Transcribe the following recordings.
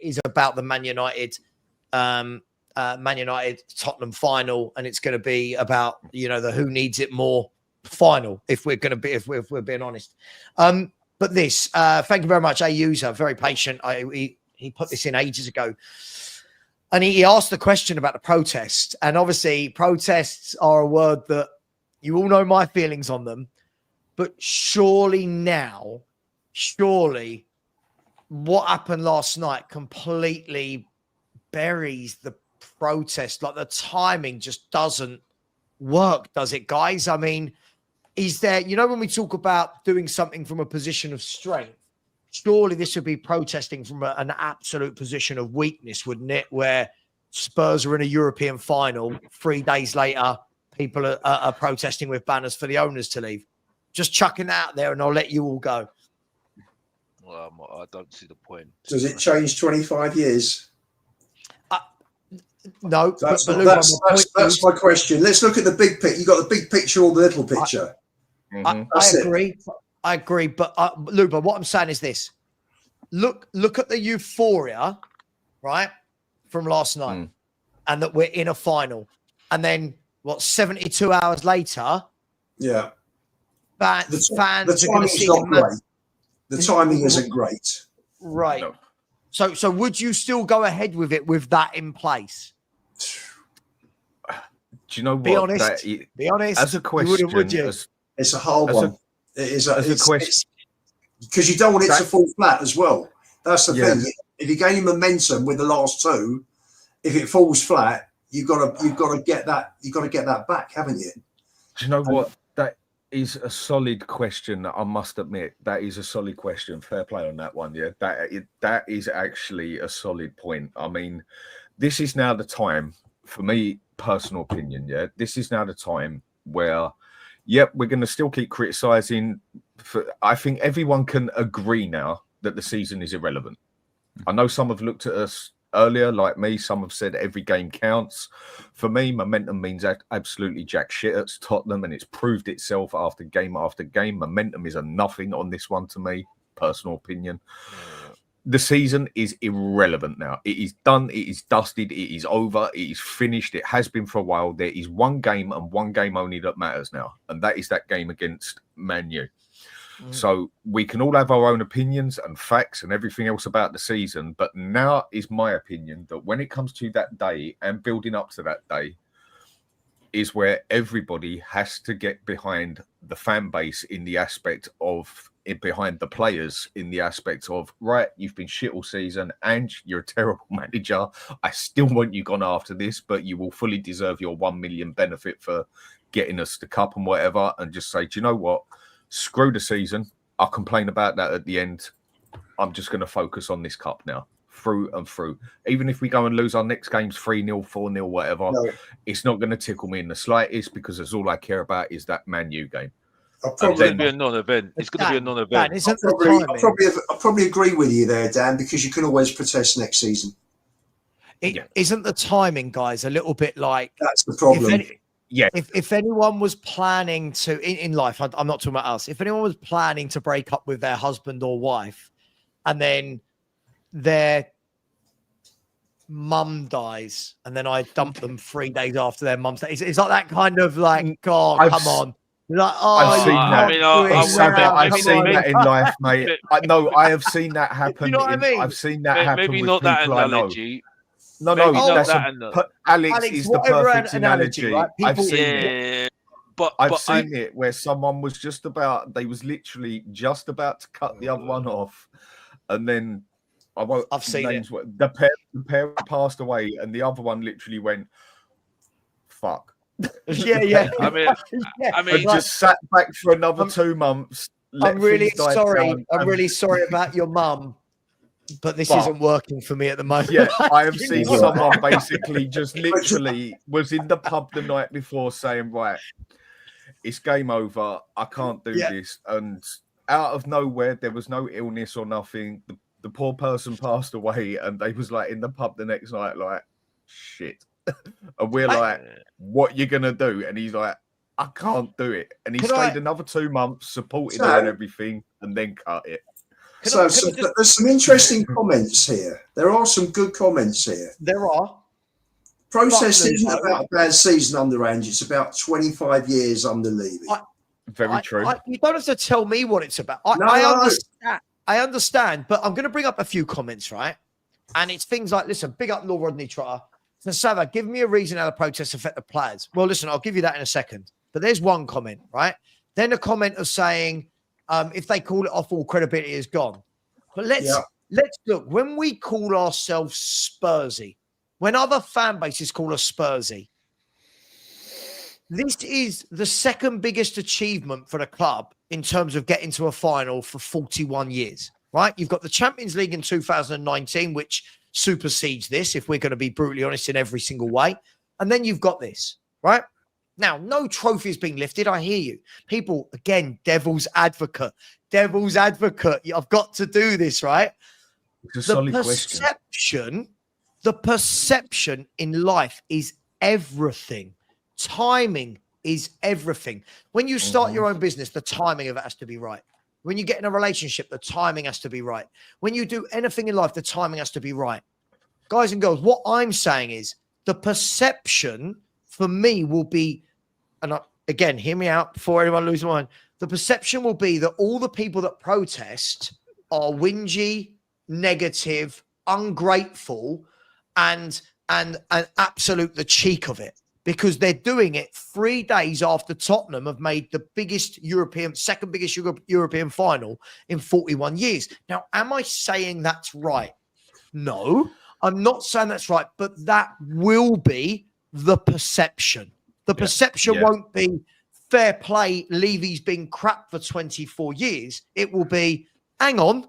is about the Man United Tottenham final, and it's going to be about the who needs it more final. If we're being honest, but this thank you very much, a user, very patient. He put this in ages ago, and he asked the question about the protest, and obviously protests are a word that you all know my feelings on them, but surely what happened last night completely buries the protest. Like, the timing just doesn't work, does it, guys? I mean, is there, when we talk about doing something from a position of strength, surely this would be protesting from an absolute position of weakness, wouldn't it? Where Spurs are in a European final, 3 days later, people are protesting with banners for the owners to leave. Just chucking that out there, and I'll let you all go. Well, I don't see the point. Does it change 25 years? No. That's my question. Let's look at the big picture. You got the big picture or the little picture? I agree. But Luba, what I'm saying is this: look at the euphoria, right, from last night, and that we're in a final, and then 72 hours later, fans are going to see the timing isn't great. Right. No. So would you still go ahead with it with that in place? Do you know what? Be honest. As a question, would you? It's a hard one. It is a question because you don't want it to fall flat as well. That's the thing. If you're gaining momentum with the last two, if it falls flat, you've got to get that back, haven't you? Do you know what? That is a solid question. I must admit, that is a solid question. Fair play on that one. Yeah, that is actually a solid point. I mean, this is now the time, for me, personal opinion. Yeah, this is now the time where, we're going to still keep criticising. I think everyone can agree now that the season is irrelevant. I know some have looked at us earlier, like me. Some have said every game counts. For me, momentum means absolutely jack shit at Tottenham, and it's proved itself after game after game. Momentum is a nothing on this one to me, personal opinion. The season is irrelevant now. It is done. It is dusted. It is over. It is finished. It has been for a while. There is one game and one game only that matters now, and that is that game against Man U. So we can all have our own opinions and facts and everything else about the season, but now is my opinion that when it comes to that day and building up to that day is where everybody has to get behind the fan base in the aspect of behind the players in the aspect of, right, you've been shit all season and you're a terrible manager. I still want you gone after this, but you will fully deserve your 1 million benefit for getting us the cup and whatever, and just say, do you know what? Screw the season. I'll complain about that at the end. I'm just going to focus on this cup now, through and through. Even if we go and lose our next games 3-0, 4-0, whatever, it's not going to tickle me in the slightest, because that's all I care about is that Man U game. It's going to be a non-event. It's going to be a non-event. I'll probably agree with you there, Dan, because you can always protest next season. Isn't the timing, guys, a little bit like... That's the problem. If anyone was planning to, in life, I'm not talking about us, if anyone was planning to break up with their husband or wife, and then their mum dies, and then I dump them 3 days after their mum's death, it's like that kind of like, God, come on. Like, I've seen that in life, mate. I have seen that happen. You know what I mean? I've seen that happen. Maybe with not that people analogy. No, Alex is the perfect analogy. Right? I've seen it. But I've seen it where someone was they was literally just about to cut the other one off, and then I've seen it. The parent passed away, and the other one literally went, "Fuck." Yeah. I mean, just sat back for another 2 months. I'm really sorry. I'm really sorry about your mum. But this isn't working for me at the moment. Yeah, I have seen someone basically just literally was in the pub the night before saying, right, it's game over. I can't do this. And out of nowhere, there was no illness or nothing. The poor person passed away, and they was like in the pub the next night, like, shit. And we're like, what you going to do? And he's like, I can't do it. And he stayed another 2 months, supported her and everything, and then cut it. There's some interesting comments here. There are some good comments here. There are. Protest isn't about a bad season under Ange. It's about 25 years under Levy. Very true. You don't have to tell me what it's about. I understand, but I'm going to bring up a few comments, right? And it's things like, listen, big up Lord Rodney Trotter. So, Sava, give me a reason how the protests affect the players. Well, listen, I'll give you that in a second. But there's one comment, right? Then a comment of saying, if they call it off, all credibility is gone. But let's look. When we call ourselves Spursy, when other fan bases call us Spursy, this is the second biggest achievement for the club in terms of getting to a final for 41 years, right? You've got the Champions League in 2019, which supersedes this, if we're going to be brutally honest, in every single way. And then you've got this, right? Now, no trophy is being lifted. I hear you. People, again, devil's advocate. I've got to do this, right? It's a solid question. The perception in life is everything. Timing is everything. When you start your own business, the timing of it has to be right. When you get in a relationship, the timing has to be right. When you do anything in life, the timing has to be right. Guys and girls, what I'm saying is the perception for me will be, and again, hear me out before anyone loses mind. The perception will be that all the people that protest are whingy, negative, ungrateful, and absolute the cheek of it, because they're doing it 3 days after Tottenham have made the second biggest European final in 41 years. Now, am I saying that's right? No, I'm not saying that's right, but that will be the perception. The perception won't be fair play, Levy's been crap for 24 years. It will be, hang on,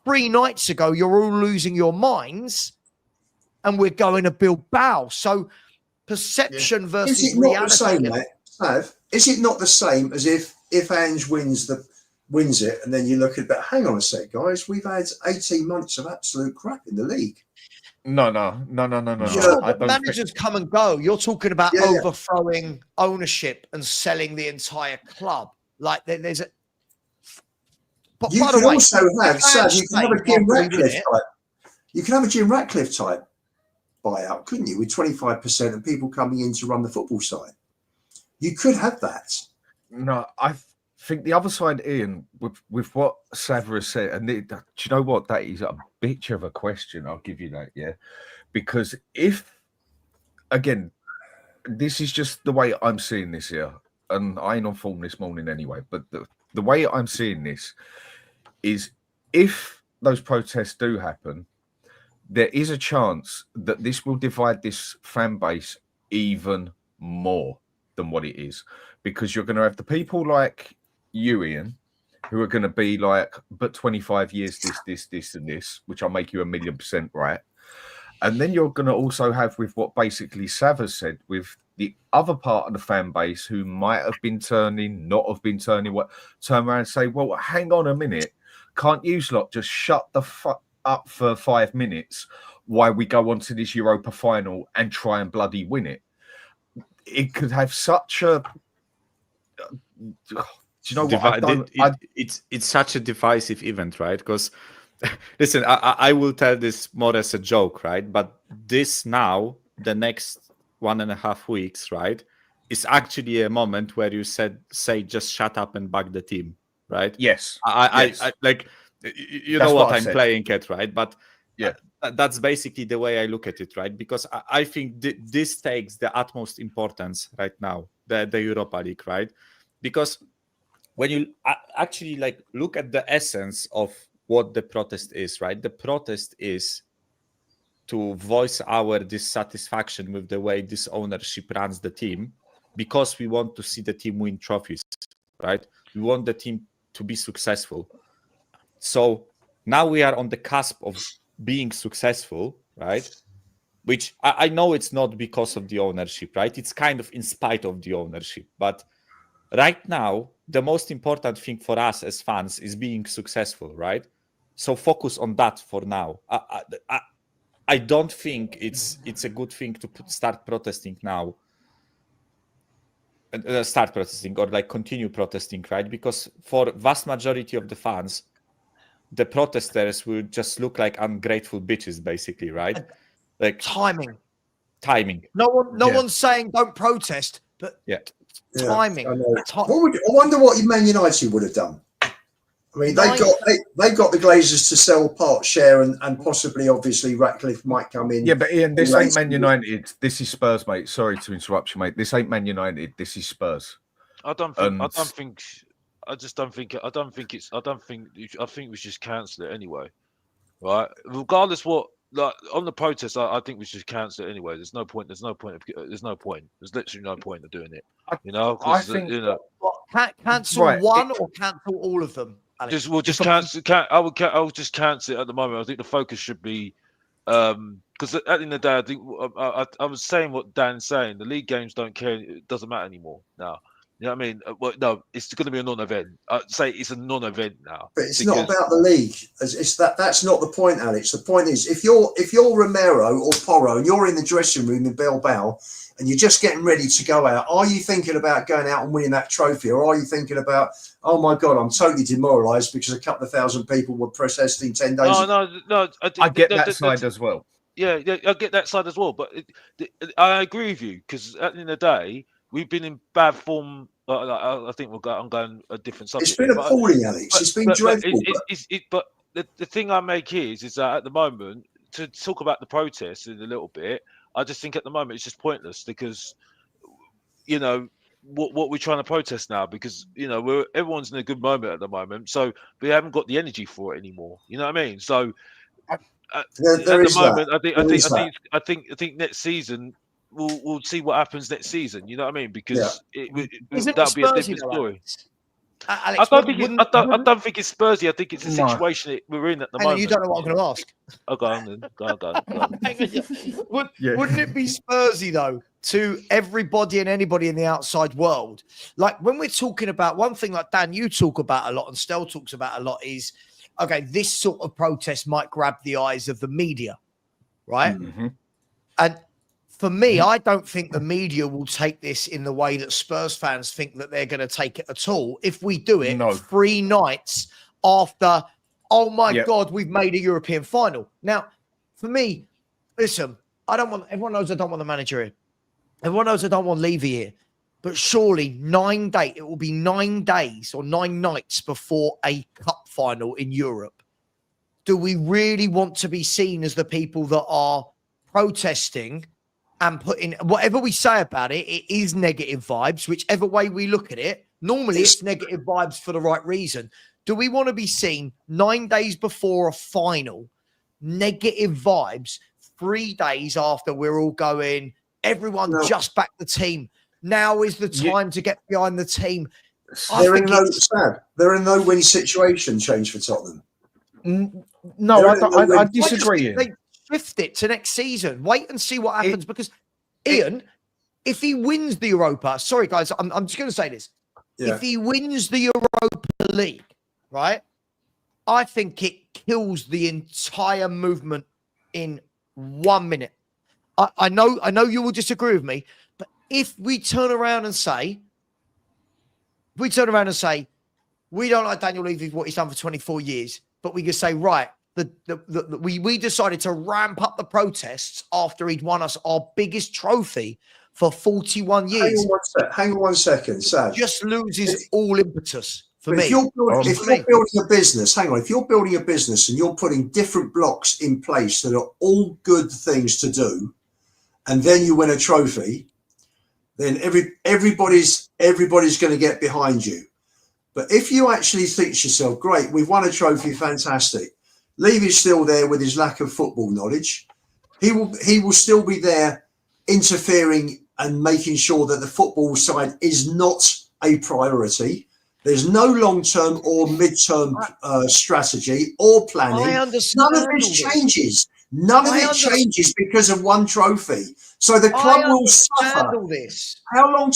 3 nights ago, you're all losing your minds and we're going to Bilbao. So perception versus reality. Is it not the same as if Ange wins it and then you look at, but hang on a sec, guys, we've had 18 months of absolute crap in the league. No. Sure, managers come and go. You're talking about overthrowing ownership and selling the entire club. Like there's a. But you can also have, Sav, you can have a Jim Ratcliffe type. You can have a Jim Ratcliffe type buyout, couldn't you? With 25% of people coming in to run the football side, you could have that. No, I think the other side, Ian, with what Savra said, and do you know what? That is a bitch of a question. I'll give you that, yeah. Because if, again, this is just the way I'm seeing this here, and I ain't on form this morning anyway, but the way I'm seeing this is if those protests do happen, there is a chance that this will divide this fan base even more than what it is, because you're going to have the people like you, Ian, who are going to be like, but 25 years, this, and this, which I'll make you 1,000,000% right. And then you're going to also have, with what basically Sav has said, with the other part of the fan base who might have been turning, not have been turning, turn around and say, well, hang on a minute, can't you lot just shut the fuck up for 5 minutes while we go on to this Europa final and try and bloody win it? It could have such a... Do you know what? It's such a divisive event, right? Because, listen, I will tell this more as a joke, right? But this now, the next 1.5 weeks, right, is actually a moment where you say just shut up and back the team, right? Yes. I like, you know what I'm playing at, right? But yeah, that's basically the way I look at it, right? Because I think this takes the utmost importance right now, the Europa League, right? Because when you actually like look at the essence of what the protest is, right? The protest is to voice our dissatisfaction with the way this ownership runs the team, because we want to see the team win trophies, right? We want the team to be successful. So now we are on the cusp of being successful, right? Which I know it's not because of the ownership, right? It's kind of in spite of the ownership. But right now, the most important thing for us as fans is being successful, right? So focus on that for now. I don't think it's a good thing to start protesting now. Start protesting or like continue protesting, right? Because for vast majority of the fans, the protesters will just look like ungrateful bitches, basically, right? Like timing. No one's saying don't protest, but timing. I wonder what Man United would have done. I mean, they got the Glazers to sell part share, and possibly, obviously, Ratcliffe might come in. Yeah, but Ian, this ain't Man United. This is Spurs, mate. Sorry to interrupt you, mate. This ain't Man United. This is Spurs. I think we should just cancel it anyway, right? Regardless what, like on the protest, I think we should cancel it anyway. There's no point. There's literally no point of doing it. You know, I think cancel one or cancel all of them. Alex. We'll just cancel. I would just cancel it at the moment. I think the focus should be, because at the end of the day, I think I was saying what Dan's saying. The league games don't care. It doesn't matter anymore now. You know what I mean? Well, no, it's going to be a non-event. I'd say it's a non-event now. But it's not about the league. It's that's not the point, Alex. The point is, if you're Romero or Porro and you're in the dressing room in Bilbao and you're just getting ready to go out, are you thinking about going out and winning that trophy, or are you thinking about, oh my God, I'm totally demoralised because a couple of thousand people were protesting 10 days ago? No. I get that side as well. Yeah, I get that side as well. But I agree with you, because at the end of the day, we've been in bad form. I think I'm going a different subject. It's been appalling, Alex. It's been dreadful. But the thing I make here is that at the moment, to talk about the protests in a little bit, I just think at the moment it's just pointless, because, you know, what we're trying to protest now, because, you know, everyone's in a good moment at the moment, so we haven't got the energy for it anymore. You know what I mean? So at the moment, I think next season we'll see what happens next season. You know what I mean? Because that'll be a different story. Alex, I don't think it's Spursy. I think it's the situation we're in at the moment. You don't know what I'm going to ask. Oh, go on then. Go on. Wouldn't it be Spursy, though, to everybody and anybody in the outside world? Like, when we're talking about one thing, like Dan, you talk about a lot and Stel talks about a lot, is, okay, this sort of protest might grab the eyes of the media, right? Mm-hmm. And for me, I don't think the media will take this in the way that Spurs fans think that they're going to take it at all. If we do it 3 nights after, oh my God, we've made a European final. Now, for me, listen, everyone knows I don't want the manager here. Everyone knows I don't want Levy here. But surely it will be 9 days or 9 nights before a cup final in Europe. Do we really want to be seen as the people that are protesting and putting, whatever we say about it, it is negative vibes, whichever way we look at it? Normally it's negative vibes for the right reason. Do we want to be seen 9 days before a final, negative vibes, 3 days after we're all going, everyone just back the team? Now is the time to get behind the team. They're in no win situation change for Tottenham. No, I disagree. They shift it to next season. Wait and see what happens, because Ian, if he wins the Europa, sorry guys, I'm just going to say this. If he wins the Europa League, right, I think it kills the entire movement in 1 minute. I know you will disagree with me, but if we turn around and say, we don't like Daniel Levy for what he's done for 24 years, but we can say, right, we decided to ramp up the protests after he'd won us our biggest trophy for 41 years. Hang on 1 second, Sad. Just loses all impetus for me. If you're building a business, if you're building a business and you're putting different blocks in place that are all good things to do, and then you win a trophy, then everybody's going to get behind you. But if you actually think to yourself, great, we've won a trophy, fantastic. Levy's still there with his lack of football knowledge. He will still be there interfering and making sure that the football side is not a priority. There's no long-term or mid-term strategy or planning. I understand. None of this changes. None of it changes because of one trophy. So the club will suffer. How long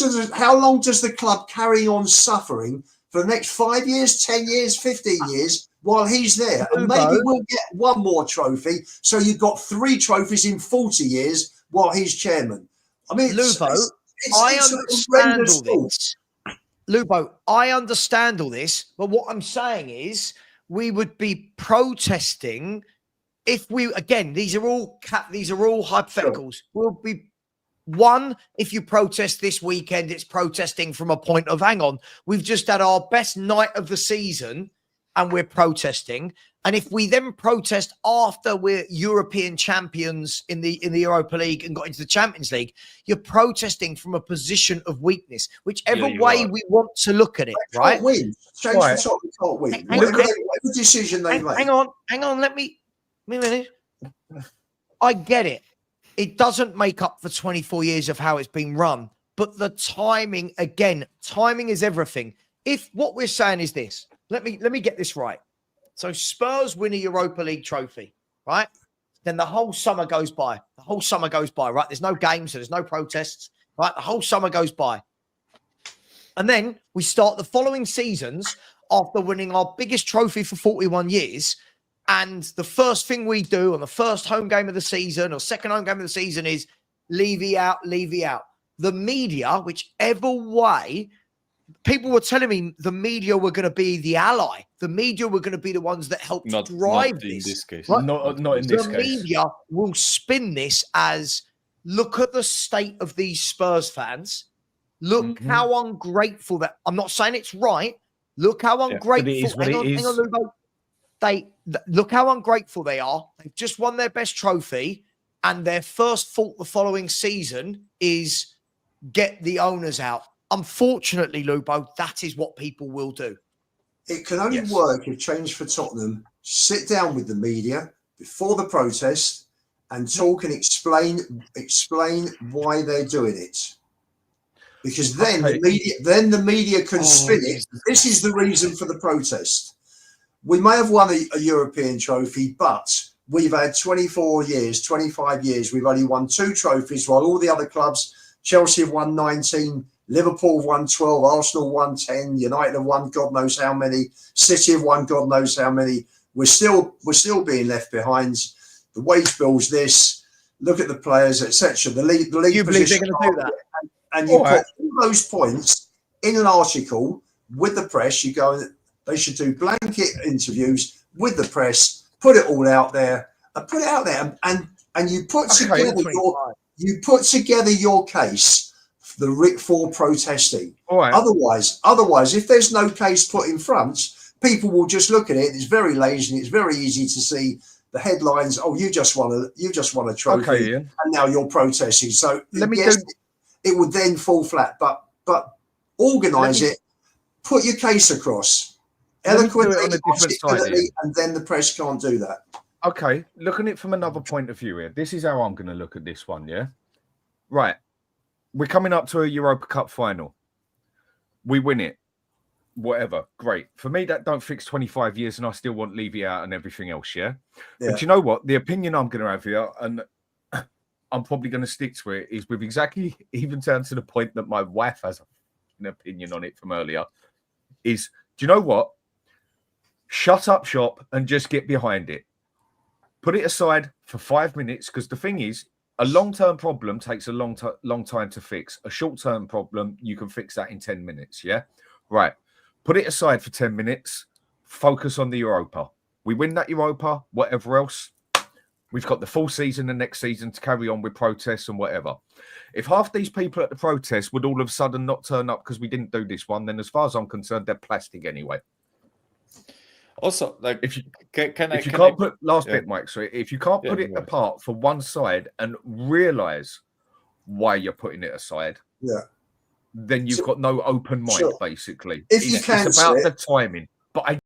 does the club carry on suffering for the next 5 years, 10 years, 15 years while he's there? And maybe we'll get one more trophy. So you've got 3 trophies in 40 years while he's chairman. I mean, I understand all this. Lubo, I understand all this, but what I'm saying is we would be protesting if we, again, these are all hypotheticals. Sure. We'll be one, if you protest this weekend, it's protesting from a point of, hang on, we've just had our best night of the season and we're protesting. And if we then protest after we're European champions in the Europa League and got into the Champions League, you're protesting from a position of weakness, whichever way we want to look at it, right? Can't win. Change the top, we can't win. Whatever decision they make. Hang on, let me minute. I get it. It doesn't make up for 24 years of how it's been run, but the timing, again, timing is everything. If what we're saying is this, let me get this right. So Spurs win a Europa League trophy, right? Then the whole summer goes by. Right? There's no games, so there's no protests, right? The whole summer goes by. And then we start the following seasons after winning our biggest trophy for 41 years. And the first thing we do on the first home game of the season or second home game of the season is Levy out. The media, whichever way, people were telling me the media were going to be the ally. The media were going to be the ones that helped drive this. In this case. Right? Not in this case. The media will spin this as, look at the state of these Spurs fans. Look how ungrateful that. I'm not saying it's right. Look how ungrateful. Hang on, Lubo. Look how ungrateful they are. They've just won their best trophy, and their first fault the following season is get the owners out. Unfortunately, Lubo, that is what people will do. It can only work if Change for Tottenham sit down with the media before the protest and talk and explain why they're doing it. Because then the media can spin it. This is the reason for the protest. We may have won a European trophy, but we've had 24 years, 25 years. We've only won 2 trophies, while all the other clubs, Chelsea have won 19, Liverpool have won 12, Arsenal won 10, United have won God knows how many, City have won God knows how many. We're still being left behind. The wage bills, this. Look at the players, etc. The league you believe they're going to do that? And you put all those points in an article with the press. You go. They should do blanket interviews with the press, put it all out there, and you put together your case for protesting. Otherwise, if there's no case put in front, people will just look at it. It's very lazy, and it's very easy to see the headlines. Oh, you just won a trophy, and now you're protesting. So it would then fall flat. But organise it, put your case across. Eloquently, and then the press can't do that. Okay, looking at it from another point of view here, this is how I'm going to look at this one, yeah? Right, we're coming up to a Europa Cup final. We win it, whatever, great. For me, that don't fix 25 years and I still want Levy out and everything else, yeah? But you know what? The opinion I'm going to have here, and I'm probably going to stick to it, is with exactly, even down to the point that my wife has an opinion on it from earlier, is, do you know what? Shut up shop and just get behind it. Put it aside for 5 minutes, because the thing is, a long-term problem takes a long time to fix. A short-term problem, you can fix that in 10 minutes, yeah? Right. Put it aside for 10 minutes. Focus on the Europa. We win that Europa, whatever else. We've got the full season the next season to carry on with protests and whatever. If half these people at the protest would all of a sudden not turn up because we didn't do this one, then as far as I'm concerned, they're plastic anyway. Also, like, if you bit, Mike. So if you can't put it apart for one side and realize why you're putting it aside, then you've got no open mind. Basically, If you can, it's about the timing. But I